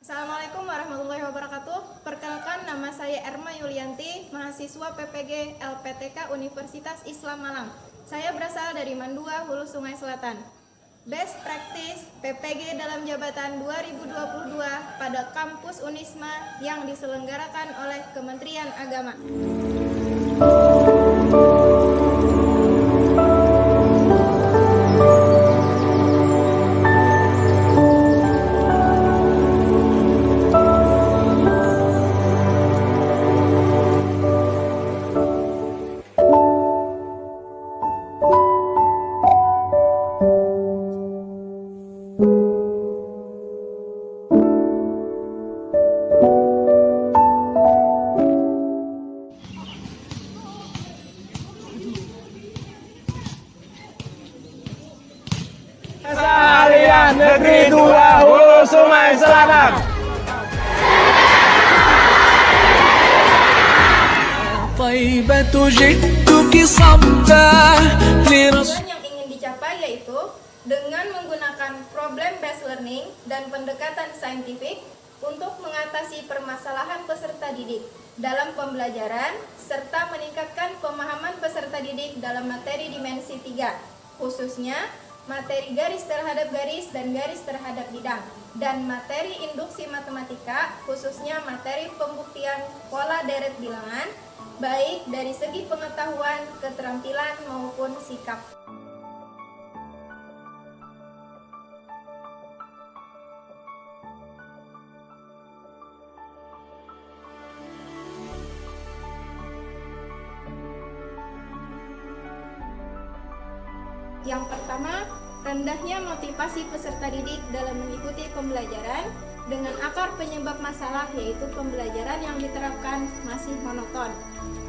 Assalamualaikum warahmatullahi wabarakatuh. Perkenalkan, nama saya Erma Yulianti, mahasiswa PPG LPTK Universitas Islam Malang. Saya berasal dari Mandua, Hulu Sungai Selatan. Best Practice PPG dalam jabatan 2022 pada kampus Unisma yang diselenggarakan oleh Kementerian Agama. Salian Negeri 2 Hulu Sungai Selatan. طيبة جئتك صبا Tujuan yang ingin dicapai yaitu dengan menggunakan problem-based learning dan pendekatan saintifik untuk mengatasi permasalahan peserta didik dalam pembelajaran serta meningkatkan pemahaman peserta didik dalam materi dimensi 3, khususnya materi garis terhadap garis dan garis terhadap bidang, dan materi induksi matematika, khususnya materi pembuktian pola deret bilangan, baik dari segi pengetahuan, keterampilan, maupun sikap. Yang pertama, rendahnya motivasi peserta didik dalam mengikuti pembelajaran dengan akar penyebab masalah, yaitu pembelajaran yang diterapkan masih monoton.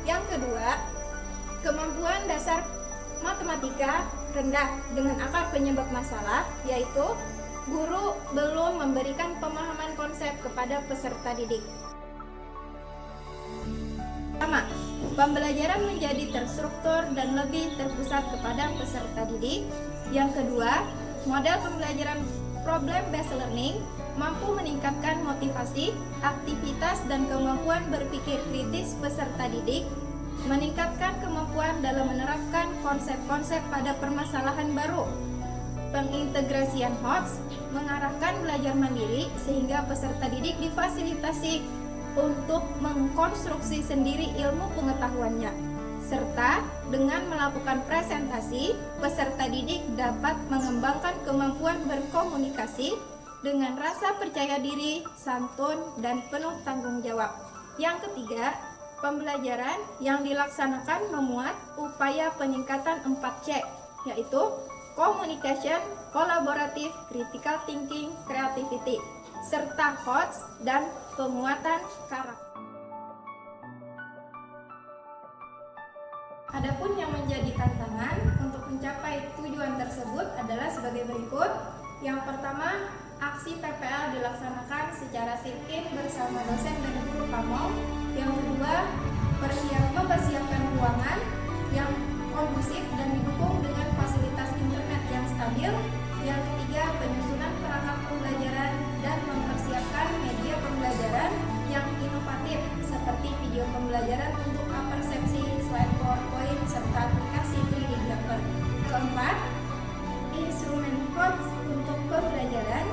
Yang kedua, kemampuan dasar matematika rendah dengan akar penyebab masalah, yaitu guru belum memberikan pemahaman konsep kepada peserta didik. Pertama, pembelajaran menjadi terstruktur dan lebih terpusat kepada peserta didik. Yang kedua, model pembelajaran problem-based learning mampu meningkatkan motivasi, aktivitas, dan kemampuan berpikir kritis peserta didik, meningkatkan kemampuan dalam menerapkan konsep-konsep pada permasalahan baru. Pengintegrasian HOTS mengarahkan belajar mandiri sehingga peserta didik difasilitasi untuk mengkonstruksi sendiri ilmu pengetahuannya, serta dengan melakukan presentasi, peserta didik dapat mengembangkan kemampuan berkomunikasi dengan rasa percaya diri, santun, dan penuh tanggung jawab. Yang ketiga, pembelajaran yang dilaksanakan memuat upaya peningkatan 4C, yaitu communication, kolaboratif, critical thinking, creativity, serta HOTS dan penguatan karakter. Adapun yang menjadi tantangan untuk mencapai tujuan tersebut adalah sebagai berikut. Yang pertama, aksi PPL dilaksanakan secara sit-in bersama dosen dan guru pamong. Yang kedua, mempersiapkan ruangan yang kondusif dan didukung dengan fasilitas internet yang stabil. Yang ketiga, penyusunan perangkat pembelajaran dan mempersiapkan media pembelajaran yang inovatif seperti video pembelajaran untuk apersepsi, slide PowerPoint, serta aplikasi 3D Grapher. Keempat, instrumen HOTS untuk pembelajaran.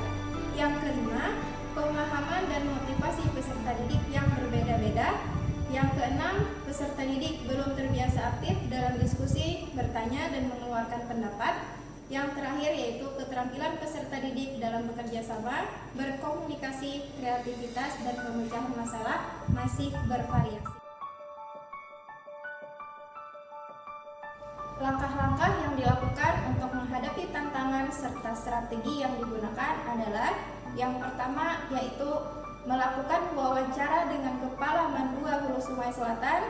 Yang kelima, pemahaman dan motivasi peserta didik yang berbeda-beda. Yang keenam, peserta didik belum terbiasa aktif dalam diskusi, bertanya, dan mengeluarkan pendapat. Yang terakhir yaitu keterampilan peserta didik dalam bekerja sama, berkomunikasi, kreativitas, dan pemecahan masalah masih bervariasi. Langkah-langkah yang dilakukan untuk menghadapi tantangan serta strategi yang digunakan adalah yang pertama yaitu melakukan wawancara dengan Kepala Mandua Hulu Sungai Selatan,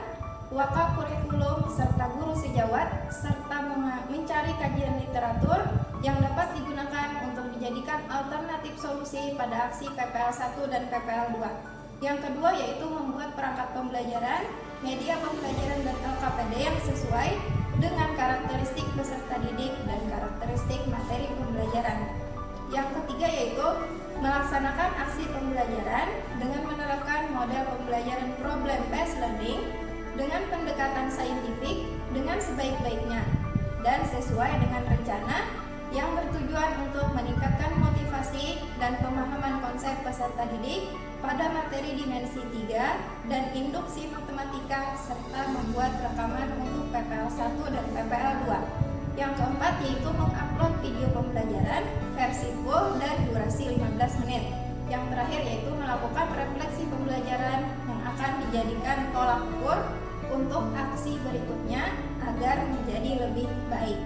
Waka Kurikulum, serta guru sejawat, serta mencari kajian literatur yang dapat digunakan untuk dijadikan alternatif solusi pada aksi PPL 1 dan PPL 2. Yang kedua yaitu membuat perangkat pembelajaran, media pembelajaran, dan LKPD yang sesuai dengan karakteristik peserta didik dan karakteristik materi pembelajaran. Yang ketiga yaitu melaksanakan melaksanakan aksi pembelajaran dengan menerapkan model pembelajaran problem based learning dengan pendekatan saintifik dengan sebaik-baiknya dan sesuai dengan rencana yang bertujuan untuk meningkatkan motivasi dan pemahaman konsep peserta didik pada materi dimensi 3 dan induksi matematika serta membuat rekaman untuk PPL 1 dan PPL 2. Yang keempat yaitu mengupload video pembelajaran versi full dan durasi 15 menit. Yang terakhir yaitu melakukan refleksi pembelajaran yang akan dijadikan tolak ukur untuk aksi berikutnya agar menjadi lebih baik.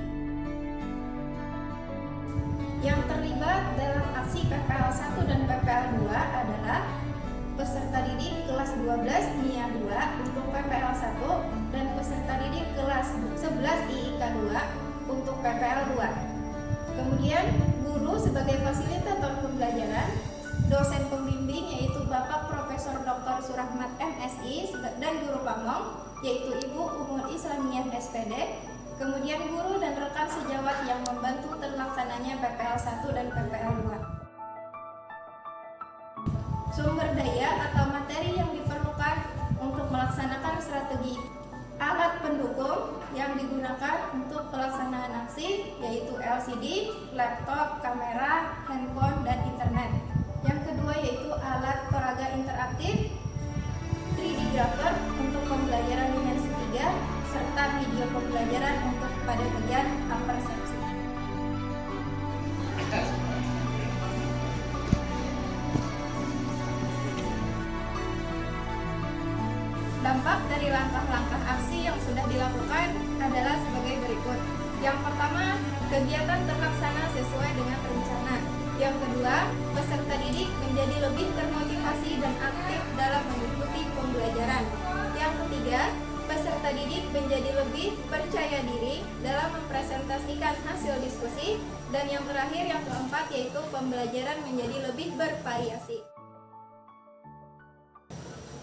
Yang terlibat dalam aksi PPL 1 dan PPL 2 adalah peserta didik kelas 12 NIA 2 untuk PPL 1 dan peserta didik kelas 11 IIK 2 untuk PPL 2. Kemudian guru sebagai fasilitator pembelajaran, dosen pembimbing yaitu Bapak Profesor Dr. Surahmat MSI dan guru pamong yaitu Ibu Umul Islamiyah SPD, kemudian guru dan rekan sejawat yang membantu terlaksananya PPL 1 dan PPL 2. Sumber daya atau materi yang diperlukan untuk melaksanakan strategi. Alat pendukung yang digunakan untuk pelaksanaan aksi yaitu LCD, laptop, kamera, handphone, dan internet. Yang kedua yaitu alat peraga interaktif, 3D grapher untuk pembelajaran dimensi 3, serta video pembelajaran untuk pada bagian apersepsi. Dampak dari langkah-langkah aksi yang sudah dilakukan adalah sebagai berikut. Yang pertama, kegiatan terlaksana sesuai dengan rencana. Yang kedua, peserta didik menjadi lebih termotivasi dan aktif dalam mengikuti pembelajaran. Yang ketiga, peserta didik menjadi lebih percaya diri dalam mempresentasikan hasil diskusi. Dan yang terakhir, yang keempat, yaitu pembelajaran menjadi lebih bervariasi.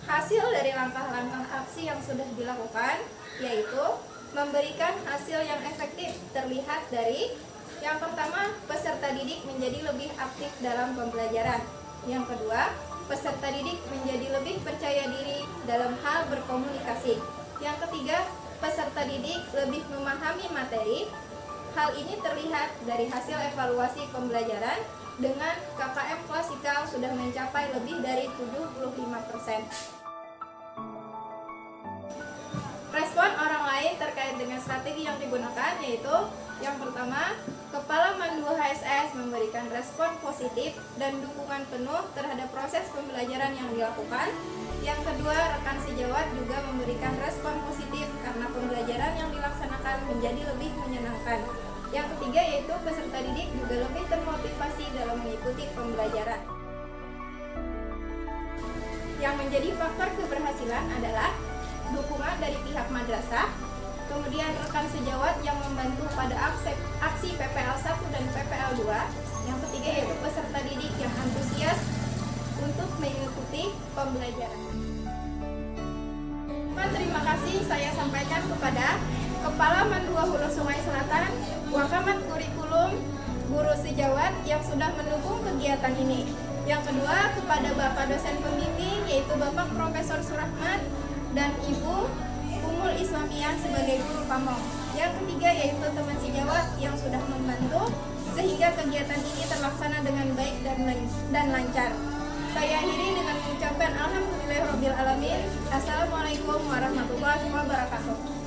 Hasil dari langkah-langkah aksi yang sudah dilakukan yaitu memberikan hasil yang efektif terlihat dari yang pertama, peserta didik menjadi lebih aktif dalam pembelajaran. Yang kedua, peserta didik menjadi lebih percaya diri dalam hal berkomunikasi. Yang ketiga, peserta didik lebih memahami materi. Hal ini terlihat dari hasil evaluasi pembelajaran dengan KKM klasikal sudah mencapai lebih dari 75%. Respon orang lain terkait dengan strategi yang digunakan yaitu yang pertama, Kepala Mandu HSS memberikan respon positif dan dukungan penuh terhadap proses pembelajaran yang dilakukan. Yang kedua, rekan sejawat juga memberikan respon positif karena pembelajaran yang dilaksanakan menjadi lebih menyenangkan. Yang ketiga yaitu peserta didik juga lebih termotivasi dalam mengikuti pembelajaran. Yang menjadi faktor keberhasilan adalah dukungan dari pihak madrasah, kemudian rekan sejawat yang membantu pada aksi PPL 1 dan PPL 2. Yang ketiga yaitu peserta didik yang antusias untuk mengikuti pembelajaran. Terima kasih saya sampaikan kepada Kepala Mandua Hulu Sungai Selatan, Wakamat Kurikulum, guru sejawat yang sudah mendukung kegiatan ini. Yang kedua kepada Bapak dosen pembimbing yaitu Bapak Profesor Surahmat dan Ibu Umul Islamiyah sebagai guru pamong. Yang ketiga yaitu teman sejawat yang sudah membantu sehingga kegiatan ini terlaksana dengan baik dan lancar. Saya akhiri dengan mengucapkan alhamdulillahirabbil alamin. Assalamualaikum warahmatullahi wabarakatuh.